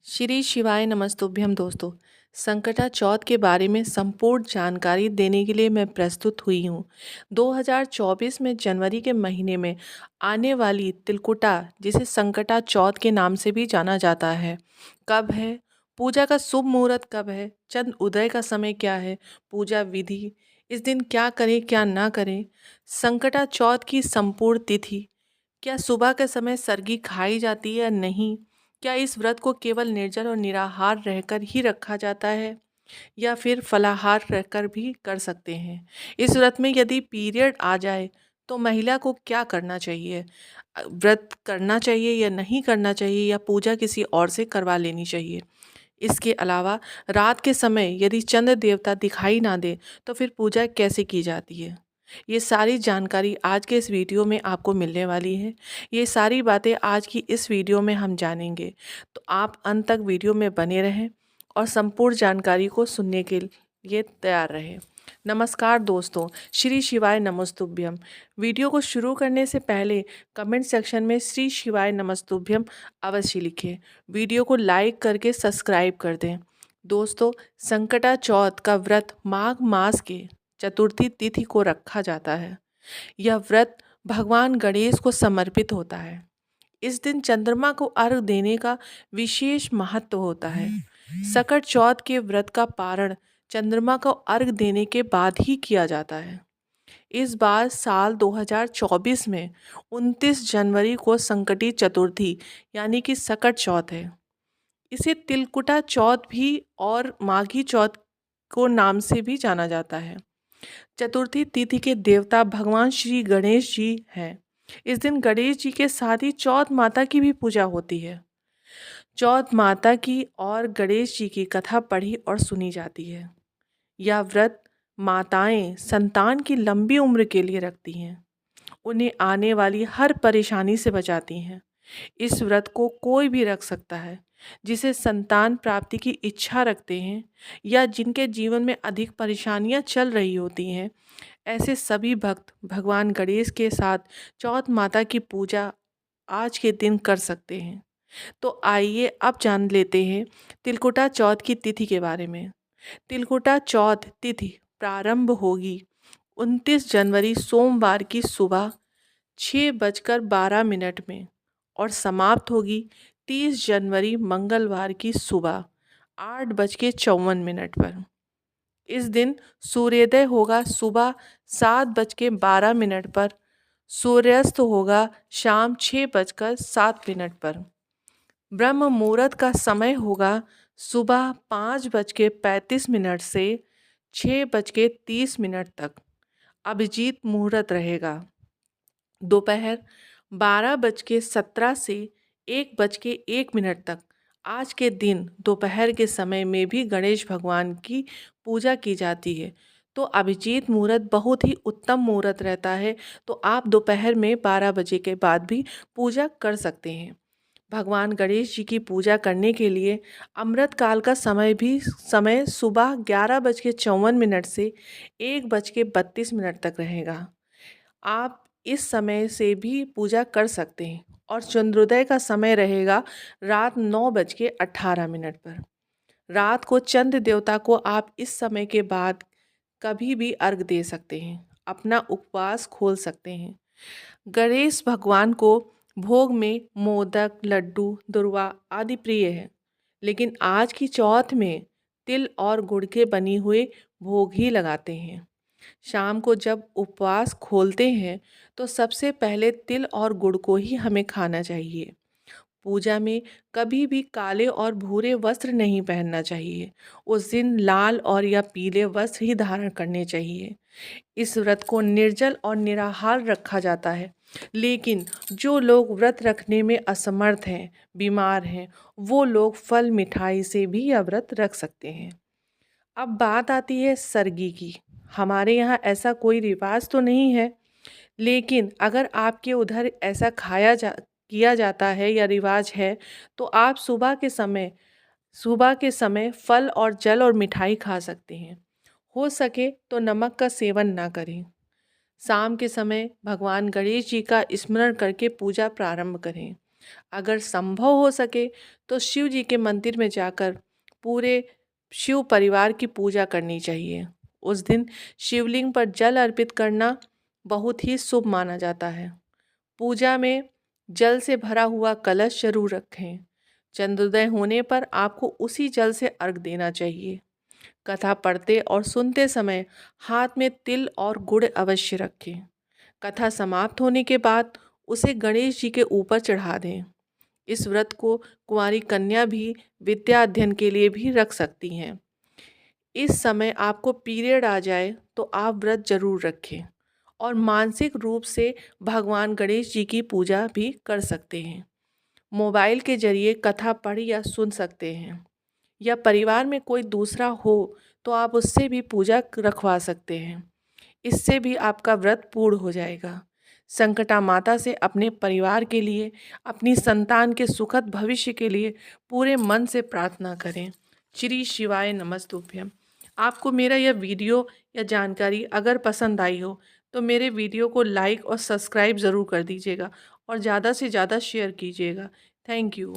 श्री शिवाय नमस्तुभ्यम दोस्तों। संकटा चौथ के बारे में संपूर्ण जानकारी देने के लिए मैं प्रस्तुत हुई हूँ। 2024 में जनवरी के महीने में आने वाली तिलकुटा, जिसे संकटा चौथ के नाम से भी जाना जाता है, कब है? पूजा का शुभ मुहूर्त कब है? चंद्र उदय का समय क्या है? पूजा विधि, इस दिन क्या करें क्या ना करें? संकटा चौथ की संपूर्ण तिथि, क्या सुबह के समय सरगी खाई जाती है या नहीं? क्या इस व्रत को केवल निर्जल और निराहार रहकर ही रखा जाता है या फिर फलाहार रहकर भी कर सकते हैं? इस व्रत में यदि पीरियड आ जाए तो महिला को क्या करना चाहिए? व्रत करना चाहिए या नहीं करना चाहिए, या पूजा किसी और से करवा लेनी चाहिए? इसके अलावा रात के समय यदि चंद्र देवता दिखाई ना दे तो फिर पूजा कैसे की जाती है? ये सारी जानकारी आज के इस वीडियो में आपको मिलने वाली है। ये सारी बातें आज की इस वीडियो में हम जानेंगे, तो आप अंत तक वीडियो में बने रहें और संपूर्ण जानकारी को सुनने के लिए तैयार रहें। नमस्कार दोस्तों, श्री शिवाय नमस्तुभ्यम। वीडियो को शुरू करने से पहले कमेंट सेक्शन में श्री शिवाय नमस्तुभ्यम अवश्य लिखें। वीडियो को लाइक करके सब्सक्राइब कर दें। दोस्तों, संकटा चौथ का व्रत माघ मास के चतुर्थी तिथि को रखा जाता है। यह व्रत भगवान गणेश को समर्पित होता है। इस दिन चंद्रमा को अर्घ देने का विशेष महत्व होता है। सकट चौथ के व्रत का पारण चंद्रमा को अर्घ देने के बाद ही किया जाता है। इस बार साल 2024 में 29 जनवरी को संकटी चतुर्थी यानी कि सकट चौथ है। इसे तिलकुटा चौथ भी और माघी चौथ को नाम से भी जाना जाता है। चतुर्थी तिथि के देवता भगवान श्री गणेश जी हैं। इस दिन गणेश जी के साथ ही चौथ माता की भी पूजा होती है। चौथ माता की और गणेश जी की कथा पढ़ी और सुनी जाती है। यह व्रत माताएं संतान की लंबी उम्र के लिए रखती हैं, उन्हें आने वाली हर परेशानी से बचाती हैं। इस व्रत को कोई भी रख सकता है जिसे संतान प्राप्ति की इच्छा रखते हैं या जिनके जीवन में अधिक परेशानियां चल रही होती हैं। ऐसे सभी भक्त भगवान गणेश के साथ चौथ माता की पूजा आज के दिन कर सकते हैं। तो आइए अब जान लेते हैं तिलकुटा चौथ की तिथि के बारे में। तिलकुटा चौथ तिथि प्रारंभ होगी 29 जनवरी सोमवार की सुबह 6:12 में और समाप्त होगी 30 जनवरी मंगलवार की सुबह 8:54 पर। इस दिन सूर्योदय होगा सुबह 7:12 पर। सूर्यास्त होगा शाम 6:07 पर। ब्रह्म मुहूर्त का समय होगा सुबह 5:35 से 6:30 तक। अभिजीत मुहूर्त रहेगा दोपहर 12:17 से 1:01 तक। आज के दिन दोपहर के समय में भी गणेश भगवान की पूजा की जाती है, तो अभिजीत मुहूर्त बहुत ही उत्तम मुहूर्त रहता है। तो आप दोपहर में 12 बजे के बाद भी पूजा कर सकते हैं। भगवान गणेश जी की पूजा करने के लिए अमृत काल का समय सुबह 11:54 से 1:32 तक रहेगा। आप इस समय से भी पूजा कर सकते हैं और चंद्रोदय का समय रहेगा रात 9:18 पर। रात को चंद्र देवता को आप इस समय के बाद कभी भी अर्घ दे सकते हैं, अपना उपवास खोल सकते हैं। गणेश भगवान को भोग में मोदक, लड्डू, दुर्वा आदि प्रिय है, लेकिन आज की चौथ में तिल और गुड़ के बनी हुए भोग ही लगाते हैं। शाम को जब उपवास खोलते हैं तो सबसे पहले तिल और गुड़ को ही हमें खाना चाहिए। पूजा में कभी भी काले और भूरे वस्त्र नहीं पहनना चाहिए। उस दिन लाल और या पीले वस्त्र ही धारण करने चाहिए। इस व्रत को निर्जल और निराहार रखा जाता है, लेकिन जो लोग व्रत रखने में असमर्थ हैं, बीमार हैं, वो लोग फल मिठाई से भी यह व्रत रख सकते हैं। अब बात आती है सरगी की। हमारे यहाँ ऐसा कोई रिवाज तो नहीं है, लेकिन अगर आपके उधर ऐसा किया जाता है या रिवाज है, तो आप सुबह के समय फल और जल और मिठाई खा सकते हैं। हो सके तो नमक का सेवन ना करें। शाम के समय भगवान गणेश जी का स्मरण करके पूजा प्रारंभ करें। अगर संभव हो सके तो शिव जी के मंदिर में जाकर पूरे शिव परिवार की पूजा करनी चाहिए। उस दिन शिवलिंग पर जल अर्पित करना बहुत ही शुभ माना जाता है। पूजा में जल से भरा हुआ कलश जरूर रखें। चंद्रोदय होने पर आपको उसी जल से अर्घ देना चाहिए। कथा पढ़ते और सुनते समय हाथ में तिल और गुड़ अवश्य रखें। कथा समाप्त होने के बाद उसे गणेश जी के ऊपर चढ़ा दें। इस व्रत को कुंवारी कन्या भी विद्या अध्ययन के लिए भी रख सकती हैं। इस समय आपको पीरियड आ जाए तो आप व्रत जरूर रखें और मानसिक रूप से भगवान गणेश जी की पूजा भी कर सकते हैं। मोबाइल के जरिए कथा पढ़ या सुन सकते हैं, या परिवार में कोई दूसरा हो तो आप उससे भी पूजा रखवा सकते हैं। इससे भी आपका व्रत पूर्ण हो जाएगा। संकटा माता से अपने परिवार के लिए, अपनी संतान के सुखद भविष्य के लिए पूरे मन से प्रार्थना करें। श्री शिवाय नमस्तुभ्यम। आपको मेरा यह वीडियो या जानकारी अगर पसंद आई हो तो मेरे वीडियो को लाइक और सब्सक्राइब ज़रूर कर दीजिएगा और ज़्यादा से ज़्यादा शेयर कीजिएगा। Thank you.